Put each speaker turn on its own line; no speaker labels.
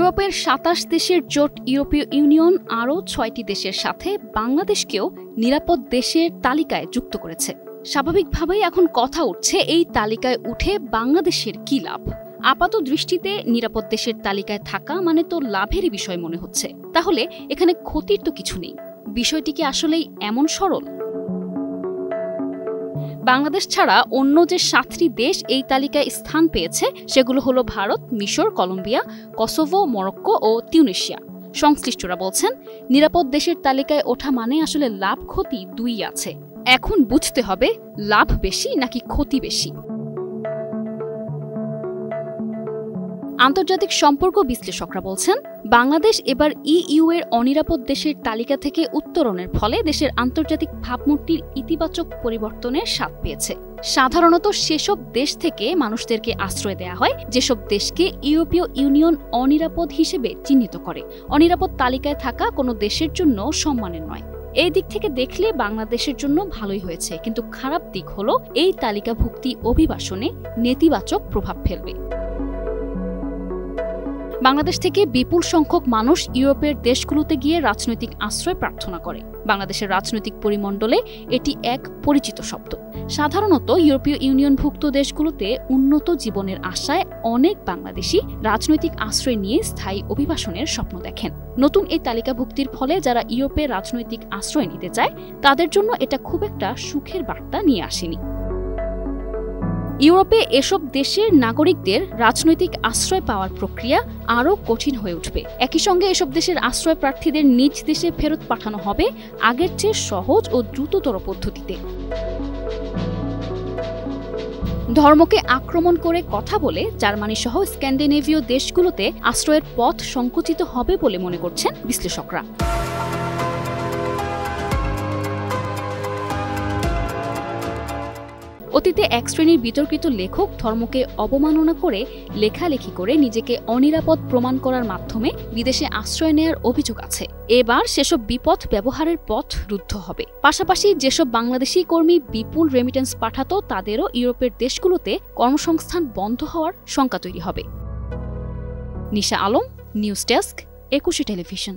ইউরোপের ২৭ দেশের জোট ইউরোপীয় ইউনিয়ন আরও ৬টি দেশের সাথে বাংলাদেশকেও নিরাপদ দেশের তালিকায় যুক্ত করেছে। স্বাভাবিকভাবেই এখন কথা উঠছে, এই তালিকায় উঠে বাংলাদেশের কী লাভ? আপাত দৃষ্টিতে নিরাপদ দেশের তালিকায় থাকা মানে তো লাভেরই বিষয় মনে হচ্ছে। তাহলে এখানে ক্ষতির তো কিছু নেই। বিষয়টি কি আসলেই এমন সরল? বাংলাদেশ ছাড়া অন্য যে ৭টি দেশ এই তালিকায় স্থান পেয়েছে সেগুলো হলো ভারত, মিশর, কলম্বিয়া, কসোভো, মরক্কো ও তিউনিসিয়া। সংশ্লিষ্টরা বলছেন, নিরাপদ দেশের তালিকায় ওঠা মানে আসলে লাভ ক্ষতি দুই আছে। এখন বুঝতে হবে লাভ বেশি নাকি ক্ষতি বেশি। আন্তর্জাতিক সম্পর্ক বিশ্লেষকরা বলছেন, বাংলাদেশ এবার ইইউ এর অনিরাপদ দেশের তালিকা থেকে উত্তরণের ফলে দেশের আন্তর্জাতিক ভাবমূর্তির ইতিবাচক পরিবর্তনের স্বাদ পেয়েছে। সাধারণত সেসব দেশ থেকে মানুষদেরকে আশ্রয় দেয়া হয় যেসব দেশকে ইউরোপীয় ইউনিয়ন অনিরাপদ হিসেবে চিহ্নিত করে। অনিরাপদ তালিকায় থাকা কোনো দেশের জন্য সম্মানের নয়। এই দিক থেকে দেখলে বাংলাদেশের জন্য ভালোই হয়েছে, কিন্তু খারাপ দিক হলো এই তালিকাভুক্তি অভিবাসনে নেতিবাচক প্রভাব ফেলবে। বাংলাদেশ থেকে বিপুল সংখ্যক মানুষ ইউরোপের দেশগুলোতে গিয়ে রাজনৈতিক আশ্রয় প্রার্থনা করে। বাংলাদেশের রাজনৈতিক পরিমণ্ডলে এটি এক পরিচিত শব্দ। সাধারণত ইউরোপীয় ইউনিয়নভুক্ত দেশগুলোতে উন্নত জীবনের আশায় অনেক বাংলাদেশি রাজনৈতিক আশ্রয় নিয়ে স্থায়ী অভিবাসনের স্বপ্ন দেখেন। নতুন এই তালিকাভুক্তির ফলে যারা ইউরোপে রাজনৈতিক আশ্রয় নিতে চায় তাদের জন্য এটা খুব একটা সুখের বার্তা নিয়ে আসেনি। ইউরোপে এসব দেশের নাগরিকদের রাজনৈতিক আশ্রয় পাওয়ার প্রক্রিয়া আরও কঠিন হয়ে উঠবে। একই সঙ্গে এসব দেশের আশ্রয় প্রার্থীদের নিজ দেশে ফেরত পাঠানো হবে আগের চেয়ে সহজ ও দ্রুততর পদ্ধতিতে। ধর্মকে আক্রমণ করে কথা বলে জার্মানি সহ স্ক্যান্ডিনেভীয় দেশগুলোতে আশ্রয়ের পথ সংকুচিত হবে বলে মনে করছেন বিশ্লেষকরা। অতীতে এক শ্রেণীর বিতর্কিত লেখক ধর্মকে অবমাননা করে লেখালেখি করে নিজেকে অনিরাপদ প্রমাণ করার মাধ্যমে বিদেশে আশ্রয় নেয়ার অভিযোগ আছে। এবার সেসব বিপথ ব্যবহারের পথ রুদ্ধ হবে। পাশাপাশি যেসব বাংলাদেশি কর্মী বিপুল রেমিটেন্স পাঠাতো তাদেরও ইউরোপের দেশগুলোতে কর্মসংস্থান বন্ধ হওয়ার শঙ্কা তৈরি হবে। নিশা আলম, নিউজ ডেস্ক, ২১ টেলিভিশন।